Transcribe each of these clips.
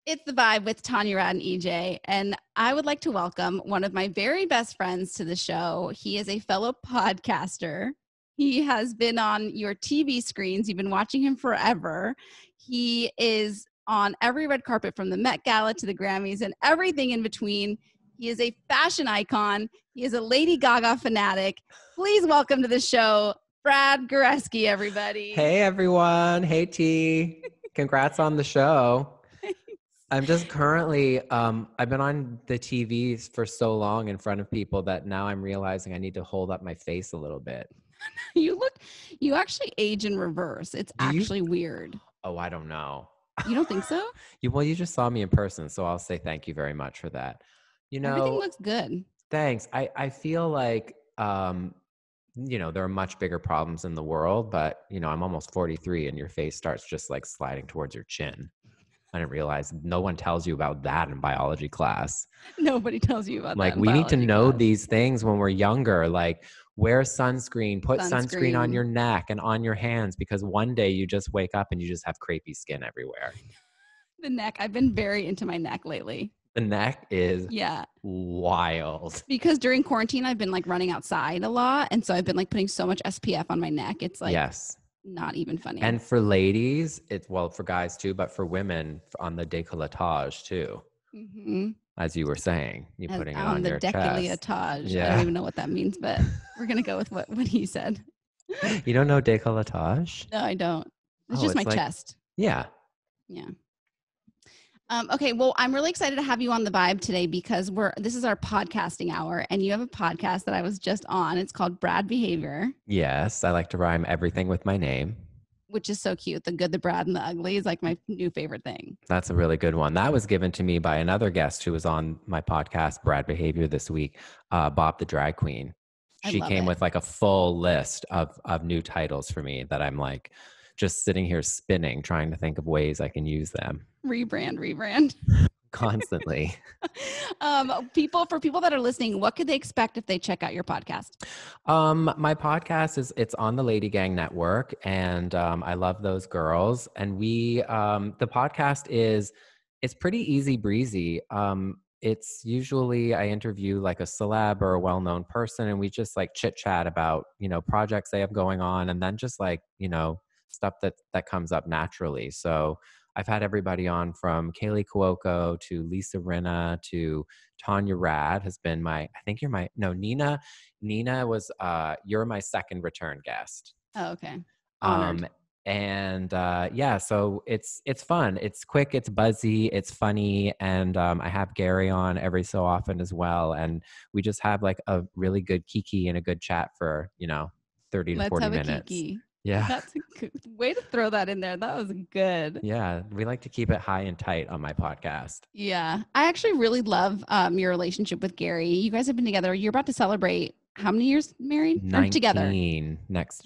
It's The Vibe with Tanya Rad and EJ, and I would like to welcome one of my very best friends to the show. He is a fellow podcaster. He has been on your TV screens. You've been watching him forever. He is on every red carpet from the Met Gala to the Grammys and everything in between. He is a fashion icon. He is a Lady Gaga fanatic. Please welcome to the show, Brad Goreski, everybody. Hey, everyone. Hey, T. Congrats on the show. I'm just currently, I've been on the TVs for so long in front of people that now I'm realizing I need to hold up my face a little bit. You actually age in reverse. It's actually weird. Oh, I don't know. You don't think so? You just saw me in person, so I'll say thank you very much for that. Everything looks good. Thanks. I feel like, there are much bigger problems in the world, but, I'm almost 43 and your face starts just like sliding towards your chin. I didn't realize no one tells you about that in biology class. Nobody tells you about that. Like, we need to know these things when we're younger. Like, wear sunscreen, put sunscreen on your neck and on your hands, because one day you just wake up and you just have crepey skin everywhere. The neck. I've been very into my neck lately. The neck is wild. Because during quarantine, I've been like running outside a lot. And so I've been like putting so much SPF on my neck. It's like, not even funny. And for ladies, for guys too, but for women on the décolletage too. Mm-hmm. As you were saying, putting it on your chest. Décolletage. Yeah. I don't even know what that means, but we're going to go with what he said. You don't know décolletage? No, I don't. It's just my chest. Yeah. Yeah. Okay, well, I'm really excited to have you on The Vibe today because this is our podcasting hour, and you have a podcast that I was just on. It's called Brad Behavior. Yes, I like to rhyme everything with my name. Which is so cute. The good, the Brad, and the ugly is like my new favorite thing. That's a really good one. That was given to me by another guest who was on my podcast, Brad Behavior, this week, Bob the Drag Queen. She came with like a full list of new titles for me that I'm like just sitting here spinning, trying to think of ways I can use them. Rebrand. Constantly. For people that are listening, what could they expect if they check out your podcast? My podcast it's on the Lady Gang Network, and I love those girls. And the podcast it's pretty easy breezy. It's usually I interview like a celeb or a well-known person, and we just like chit chat about, projects they have going on, and then just like, stuff that comes up naturally. So I've had everybody on from Kaylee Cuoco to Lisa Rinna to Tanya Rad has been Nina. Nina was, you're my second return guest. Oh, okay. Honored. So it's fun. It's quick, it's buzzy, it's funny. And I have Gary on every so often as well. And we just have like a really good kiki and a good chat for, 30 to 40 minutes. Let's have a kiki. Yeah. That's a good way to throw that in there. That was good. Yeah. We like to keep it high and tight on my podcast. Yeah. I actually really love your relationship with Gary. You guys have been together. You're about to celebrate how many years married? 19 or together?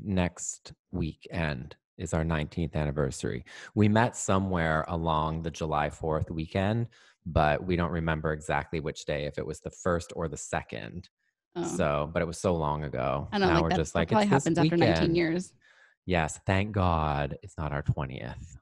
Next weekend is our 19th anniversary. We met somewhere along the July 4th weekend, but we don't remember exactly which day, if it was the first or the second. Oh. So, but it was so long ago. I know, now we're just like, probably happens after 19 years. Yes, thank God it's not our 20th.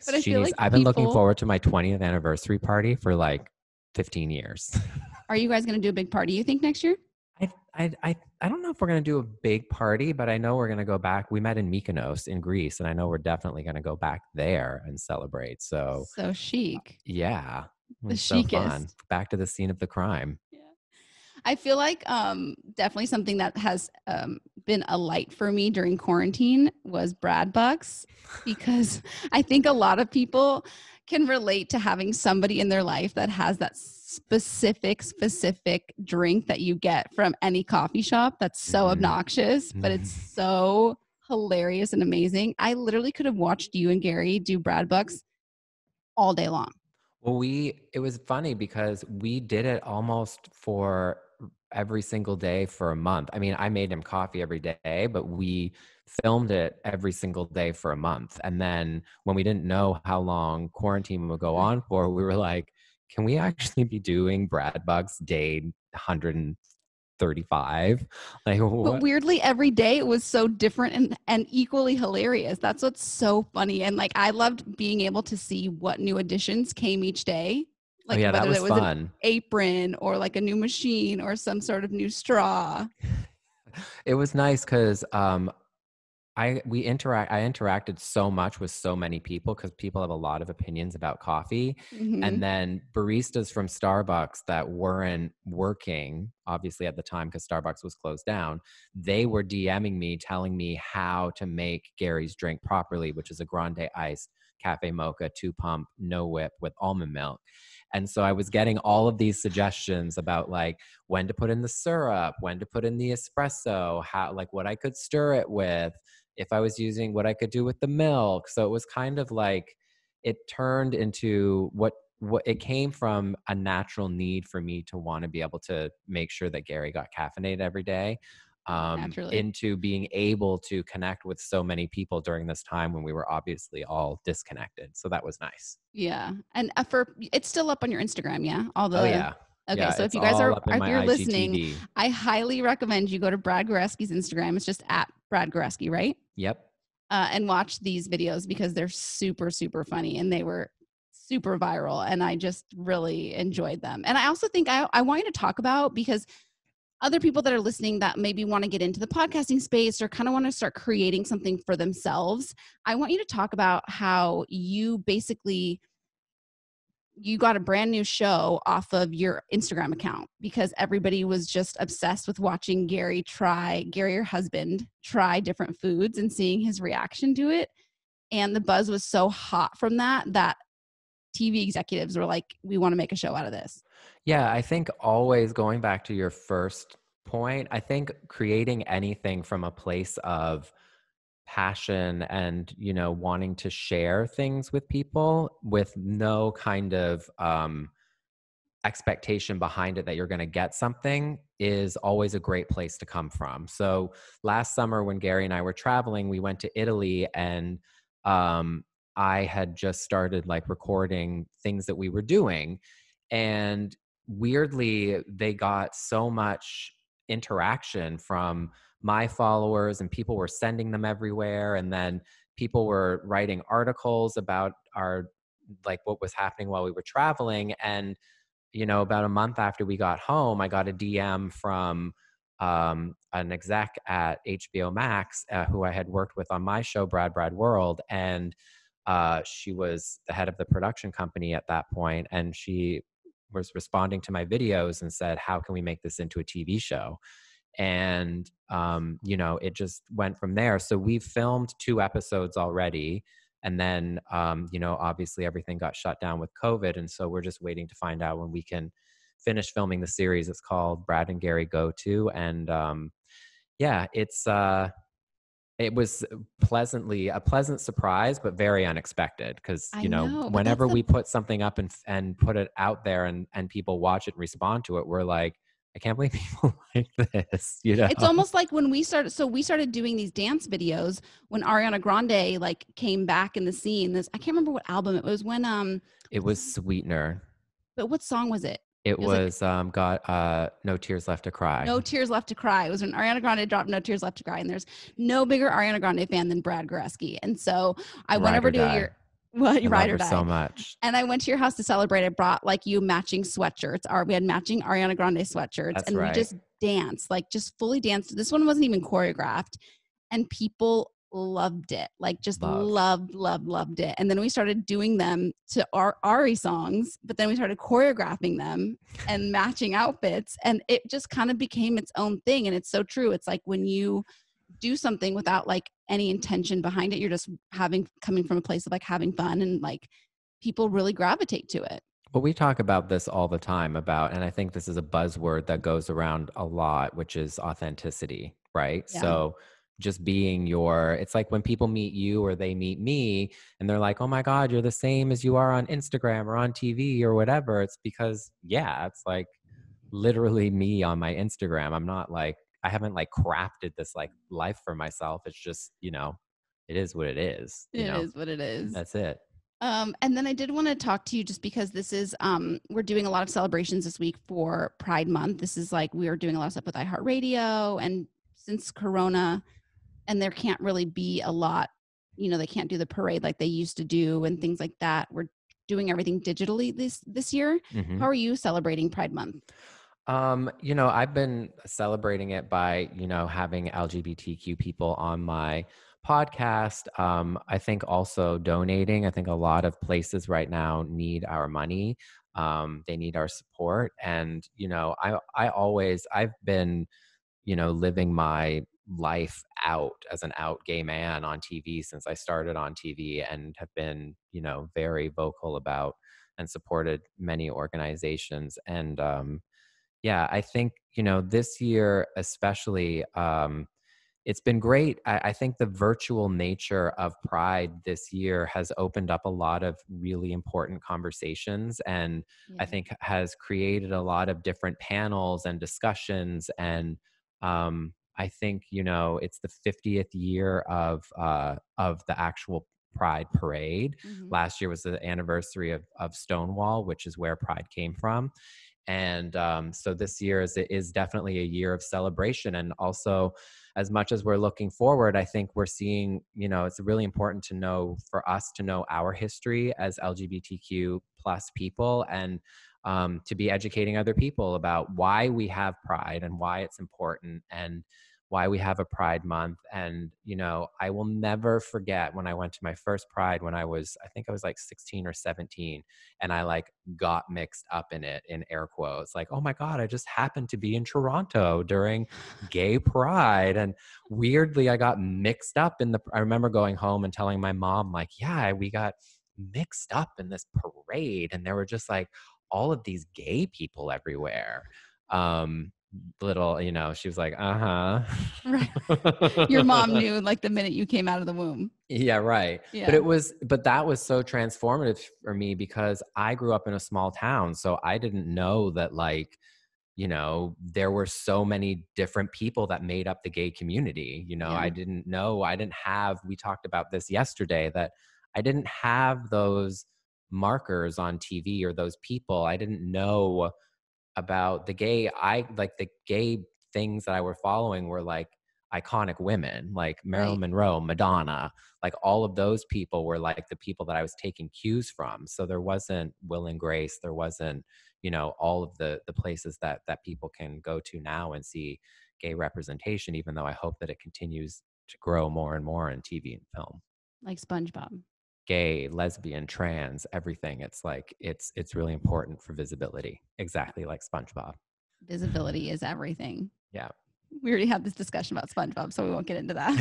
But I've been looking forward to my 20th anniversary party for like 15 years. Are you guys going to do a big party, you think, next year? I don't know if we're going to do a big party, but I know we're going to go back. We met in Mykonos in Greece, and I know we're definitely going to go back there and celebrate. So chic. Yeah. The chicest. So fun. Back to the scene of the crime. I feel like definitely something that has been a light for me during quarantine was Bradbucks, because I think a lot of people can relate to having somebody in their life that has that specific drink that you get from any coffee shop that's so obnoxious, but it's so hilarious and amazing. I literally could have watched you and Gary do Bradbucks all day long. Well, it was funny because we did it almost for every single day for a month. I mean, I made him coffee every day, but we filmed it every single day for a month. And then when we didn't know how long quarantine would go on for, we were like, can we actually be doing Bradbucks day 100 35. Like, But what? weirdly, every day it was so different and equally hilarious. That's what's so funny. And like, I loved being able to see what new additions came each day, Oh, like yeah, that whether was there was an fun. apron or like a new machine or some sort of new straw. It was nice because I interacted so much with so many people because people have a lot of opinions about coffee. And Hmm. then baristas from Starbucks that weren't working, obviously at the time because Starbucks was closed down, they were DMing me telling me how to make Gary's drink properly, which is a grande iced cafe mocha, 2 pump, no whip with almond milk. And so I was getting all of these suggestions about like when to put in the syrup, when to put in the espresso, how, like what I could stir it with, if I was using, what I could do with the milk. So it was kind of like it turned into what it came from a natural need for me to want to be able to make sure that Gary got caffeinated every day, Naturally. into being able to connect with so many people during this time when we were obviously all disconnected. So that was nice. Yeah. And for it's still up on your Instagram, yeah? All Oh the yeah. Okay, Yeah, so if it's you guys all are up in if you're my listening, IGTV. I highly recommend you go to Brad Goreski's Instagram. It's just at Brad Goreski, right? Yep. And watch these videos because they're super, super funny and they were super viral. And I just really enjoyed them. And I also think I want you to talk about because other people that are listening that maybe want to get into the podcasting space or kind of want to start creating something for themselves, I want you to talk about how you basically you got a brand new show off of your Instagram account because everybody was just obsessed with watching Gary, your husband, try different foods and seeing his reaction to it. And the buzz was so hot from that TV executives were like, we want to make a show out of this. Yeah, I think always going back to your first point, I think creating anything from a place of passion and, wanting to share things with people with no kind of expectation behind it that you're going to get something is always a great place to come from. So last summer when Gary and I were traveling, we went to Italy, and um, I had just started like recording things that we were doing. And weirdly, they got so much interaction from my followers, and people were sending them everywhere. And then people were writing articles about our, like, what was happening while we were traveling. And about a month after we got home, I got a DM from an exec at HBO Max, who I had worked with on my show, Brad World. And she was the head of the production company at that point, and she was responding to my videos and said, how can we make this into a TV show? And it just went from there. So we've filmed 2 episodes already. And then obviously everything got shut down with COVID, and so we're just waiting to find out when we can finish filming the series. It's called Brad and Gary Go To. And yeah, it was a pleasant surprise, but very unexpected, because I know, but that's whenever the we put something up and put it out there, and people watch it and respond to it, we're like, I can't believe people like this. it's almost like when we started doing these dance videos when Ariana Grande like came back in the scene. This I can't remember what album it was when It was Sweetener. but what song was it? It It was like was got No Tears Left to Cry. No Tears Left to Cry. It was when Ariana Grande dropped No Tears Left to Cry, and there's no bigger Ariana Grande fan than Brad Goreski. And so I went Ride over or to Die. your well, I you ride love or her die. so much. And I went to your house to celebrate. I brought like you matching sweatshirts. We had matching Ariana Grande sweatshirts, That's and we right. just danced, like just fully danced. This one wasn't even choreographed, and people loved it. Like just Love. loved it. And then we started doing them to our Ari songs, but then we started choreographing them and matching outfits, and it just kind of became its own thing. And it's so true. It's like when you do something without like any intention behind it, you're just coming from a place of like having fun, and like people really gravitate to it. Well, we talk about this all the time and I think this is a buzzword that goes around a lot, which is authenticity, right? Yeah. So just being it's like when people meet you or they meet me and they're like, oh my God, you're the same as you are on Instagram or on TV or whatever. It's because, yeah, it's like literally me on my Instagram. I haven't like crafted this like life for myself. It's just, it is what it is, It is what it is. that's it. And then I did want to talk to you just because this is, we're doing a lot of celebrations this week for Pride Month. This is like, we're doing a lot of stuff with iHeartRadio, and since Corona, and there can't really be a lot, they can't do the parade like they used to do and things like that. We're doing everything digitally this year. Mm-hmm. How are you celebrating Pride Month? I've been celebrating it by, having LGBTQ people on my podcast. I think also donating. I think a lot of places right now need our money. They need our support. And, I've been, living my life out as an out gay man on TV since I started on TV, and have been, very vocal about and supported many organizations. And, yeah, I think, this year especially, it's been great. I think the virtual nature of Pride this year has opened up a lot of really important conversations, and I think has created a lot of different panels and discussions. And I think, it's the 50th year of the actual Pride parade. Mm-hmm. Last year was the anniversary of Stonewall, which is where Pride came from. And so this year is definitely a year of celebration. And also, as much as we're looking forward, I think we're seeing, it's really important for us to know our history as LGBTQ plus people, and to be educating other people about why we have Pride and why it's important, and why we have a Pride Month. And, I will never forget when I went to my first Pride when I think I was like 16 or 17, and I like got mixed up in it, in air quotes, like, oh my God, I just happened to be in Toronto during gay Pride. And weirdly, I got mixed up I remember going home and telling my mom, like, yeah, we got mixed up in this parade, and there were just like all of these gay people everywhere. She was like, Right. Your mom knew like the minute you came out of the womb. Yeah, right. Yeah. But that was so transformative for me, because I grew up in a small town. So I didn't know that, like, there were so many different people that made up the gay community. I didn't know, we talked about this yesterday, that I didn't have those markers on TV or those people. I didn't know about the gay things that I were following were like iconic women, like Marilyn Monroe, Madonna, like all of those people were like the people that I was taking cues from. So there wasn't Will and Grace, there wasn't, all of the places that people can go to now and see gay representation, even though I hope that it continues to grow more and more in TV and film. Like SpongeBob. Gay, lesbian, trans, everything. It's like, it's really important for visibility. Exactly like SpongeBob. Visibility is everything. Yeah. We already had this discussion about SpongeBob, so we won't get into that.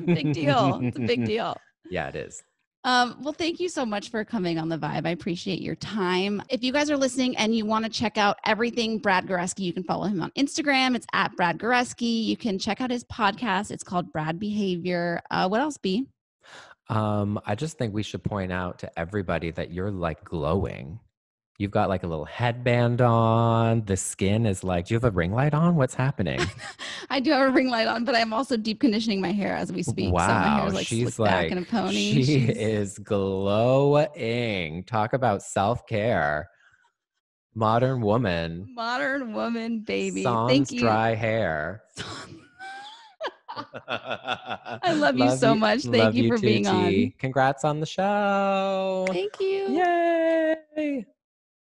Big deal. It's a big deal. Yeah, it is. Well, thank you so much for coming on The Vibe. I appreciate your time. If you guys are listening and you want to check out everything Brad Goreski, you can follow him on Instagram. It's at Brad Goreski. You can check out his podcast. It's called Brad Behavior. What else, B? I just think we should point out to everybody that you're like glowing. You've got like a little headband on. The skin is like, do you have a ring light on? What's happening? I do have a ring light on, but I'm also deep conditioning my hair as we speak. Wow. So my hair is like She's slicked back like, in a pony. She is glowing. Talk about self-care. Modern woman. Modern woman, baby. Sans Thank you. dry hair. I love you so much. Thank you for being on. Congrats on the show. Thank you. Yay.